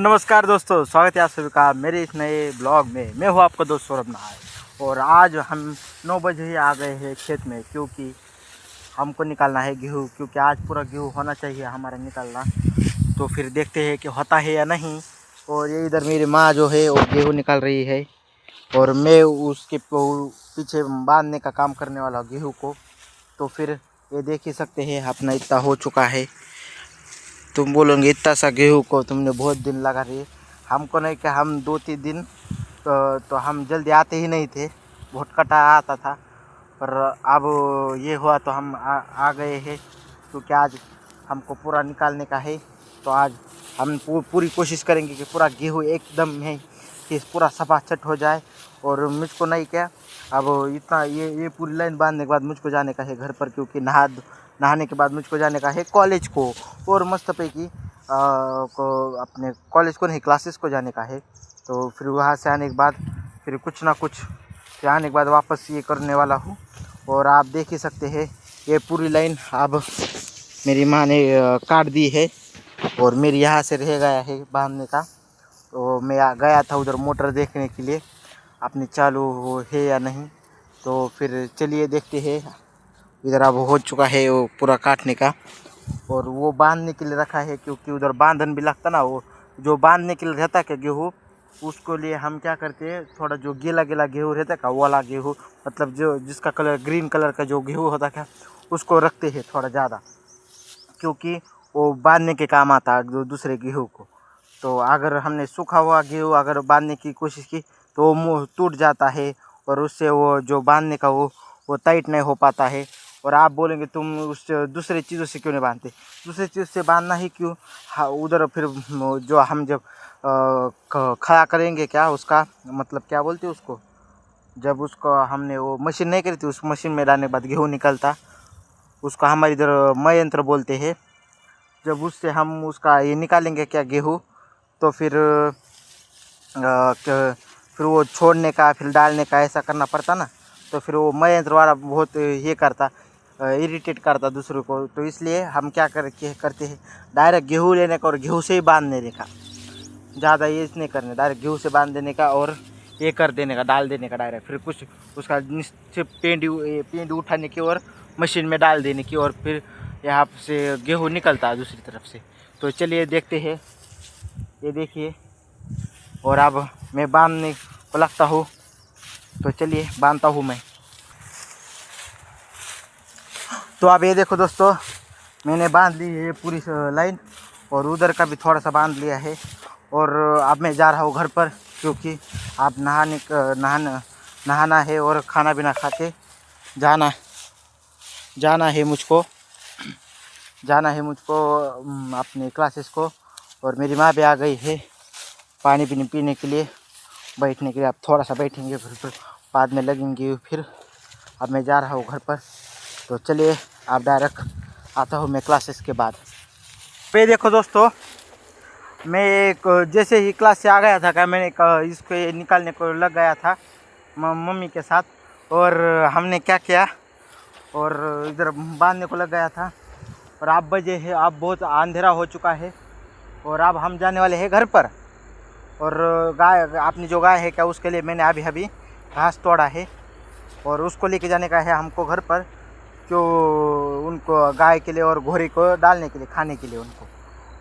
नमस्कार दोस्तों, स्वागत है आप सभी का मेरे इस नए ब्लॉग में। मैं हूँ आपका दोस्त सौरभ नायर और आज हम 9 बजे ही आ गए हैं खेत में, क्योंकि हमको निकालना है गेहूँ। क्योंकि आज पूरा गेहूँ होना चाहिए हमारा निकालना, तो फिर देखते हैं कि होता है या नहीं। और ये इधर मेरी माँ जो है वो गेहूँ निकाल रही है और मैं उसके पीछे बांधने का काम करने वाला गेहूँ को। तो फिर ये देख ही सकते हैं अपना इतना हो चुका है। तुम बोलोगे इतना सा गेहूँ को तुमने बहुत दिन लगा रही है। हमको नहीं कि हम 2-3 दिन तो हम जल्दी आते ही नहीं थे, बहुत कटा आता था। पर अब ये हुआ तो हम आ गए हैं, क्योंकि आज हमको पूरा निकालने का है। तो आज हम पूरी कोशिश करेंगे कि पूरा गेहूँ एकदम है कि पूरा सफा चट हो जाए। और मुझको नहीं क्या, अब इतना ये पूरी लाइन बांधने के बाद मुझको जाने का है घर पर, क्योंकि नहाने के बाद मुझको जाने का है कॉलेज को। और मस्त पैकी को अपने कॉलेज को नहीं, क्लासेस को जाने का है। तो फिर वहाँ से आने के बाद फिर कुछ ना कुछ फिर आने के बाद वापस ये करने वाला हूँ। और आप देख ही सकते हैं ये पूरी लाइन अब मेरी माँ ने काट दी है और मेरी यहाँ से रह गया है बांधने का। तो मैं गया था उधर मोटर देखने के लिए अपनी चालू है या नहीं। तो फिर चलिए देखते हैं। इधर अब हो चुका है वो पूरा काटने का, और वो बांधने के लिए रखा है, क्योंकि उधर बांधन भी लगता ना। वो जो बांधने के लिए रहता है क्या गेहूँ, उसको लिए हम क्या करते हैं, थोड़ा जो गीला गीला गेहूँ रहता है का वो वाला गेहूँ, मतलब जो जिसका कलर ग्रीन कलर का जो गेहूँ होता है उसको रखते हैं थोड़ा ज़्यादा, क्योंकि वो बांधने के काम आता है दूसरे गेहूँ को। तो अगर हमने सूखा हुआ गेहूँ अगर बांधने की कोशिश की तो वो मुँह टूट जाता है, और उससे वो जो बांधने का वो टाइट नहीं हो पाता है। और आप बोलेंगे तुम उस दूसरे चीज़ों से क्यों नहीं बांधते, दूसरे चीज़ से बांधना ही क्यों। हाँ, उधर फिर जो हम जब खड़ा करेंगे, क्या उसका मतलब क्या बोलते हैं उसको, जब उसको हमने वो मशीन नहीं करी थी, उस मशीन में डालने के बाद गेहूँ निकलता, उसको हमारे इधर मय यंत्र बोलते हैं। जब उससे हम उसका ये निकालेंगे क्या गेहूँ, तो फिर फिर वो छोड़ने का फिर डालने का ऐसा करना पड़ता ना। तो फिर वो मय यंत्र वाला बहुत ये करता, इरिटेट करता दूसरों को। तो इसलिए हम क्या करते हैं, डायरेक्ट गेहूँ लेने का और गेहूँ से ही बांध देने का, ज़्यादा ये नहीं करने, डायरेक्ट गेहूँ से बांध देने का और ये कर देने का, डाल देने का डायरेक्ट। फिर कुछ उसका निश्चित पेंड उठाने की और मशीन में डाल देने की, और फिर यहाँ से गेहूँ निकलता है दूसरी तरफ से। तो चलिए देखते हैं, ये देखिए। और अब मैं बांधने को लगता हूँ, तो चलिए बांधता हूँ मैं। तो अब ये देखो दोस्तों, मैंने बांध ली है पूरी लाइन, और उधर का भी थोड़ा सा बांध लिया है। और अब मैं जा रहा हूँ घर पर, क्योंकि आप नहाना है और खाना पीना खा के जाना है मुझको अपने क्लासेस को। और मेरी माँ भी आ गई है पानी पीने के लिए, बैठने के लिए। आप थोड़ा सा बैठेंगे फिर बाद में लगेंगे फिर। अब मैं जा रहा हूँ घर पर, तो चलिए आप डायरेक्ट आता हूँ मैं क्लासेस के बाद। पे देखो दोस्तों, मैं एक जैसे ही क्लास से आ गया था क्या, मैंने इसको निकालने को लग गया था मम्मी के साथ। और हमने क्या किया, और इधर बांधने को लग गया था। और अब बजे है, अब बहुत अंधेरा हो चुका है, और अब हम जाने वाले हैं घर पर। और गाय, अपनी जो गाय है क्या, उसके लिए मैंने अभी घास तोड़ा है, और उसको लेके जाने का है हमको घर पर, जो उनको गाय के लिए और घोड़े को डालने के लिए, खाने के लिए उनको।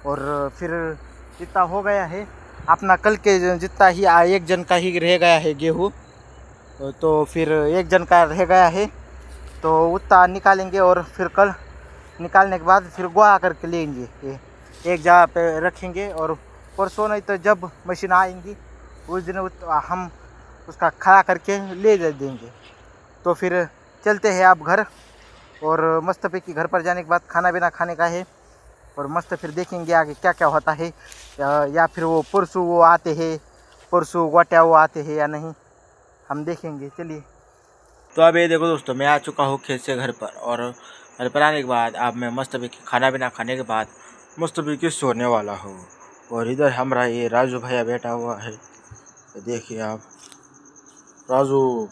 और फिर इतना हो गया है अपना, कल के जितना ही एक जन का ही रह गया है गेहूँ, तो फिर एक जन का रह गया है, तो उतना निकालेंगे। और फिर कल निकालने के बाद फिर गोहा करके लेंगे, एक जगह पे रखेंगे। और परसों नहीं तो जब मशीन आएंगी उस दिन हम उसका खड़ा करके ले देंगे। तो फिर चलते हैं आप घर, और मस्त पैकी घर पर जाने के बाद खाना पीना खाने का है, और मस्त फिर देखेंगे आगे क्या क्या होता है। या फिर वो परसों वो आते हैं, परसों गोटिया वो आते हैं या नहीं, हम देखेंगे। चलिए, तो अब ये देखो दोस्तों, मैं आ चुका हूँ खेत से घर पर। और घर पर आने के बाद अब मैं मस्त पैकी खाना पीना खाने के बाद मस्त पैकी सोने वाला हूँ। और इधर हमारा ये राजू भैया बैठा हुआ है, देखिए आप, राजू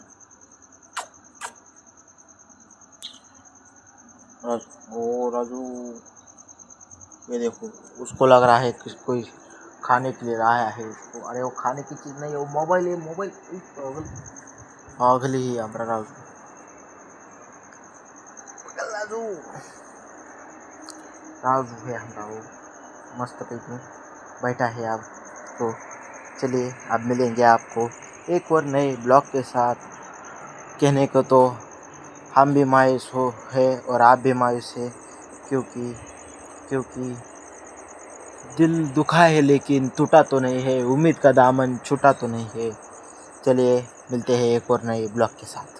राजू, ये देखो, उसको लग रहा है कि कोई खाने के लिए लाया है उसको। अरे वो खाने की चीज़ नहीं है, वो मोबाइल है, मोबाइल। पागल ही है हमारा राजू, पागल राजू। राजू है हमारा वो, मस्त पैकी बैठा है अब। तो चलिए अब मिलेंगे आपको एक और नए ब्लॉग के साथ। कहने को तो हम भी मायूस हो है और आप भी मायूस है, क्योंकि क्योंकि दिल दुखा है लेकिन टूटा तो नहीं है, उम्मीद का दामन छूटा तो नहीं है। चलिए मिलते हैं एक और नए ब्लॉग के साथ।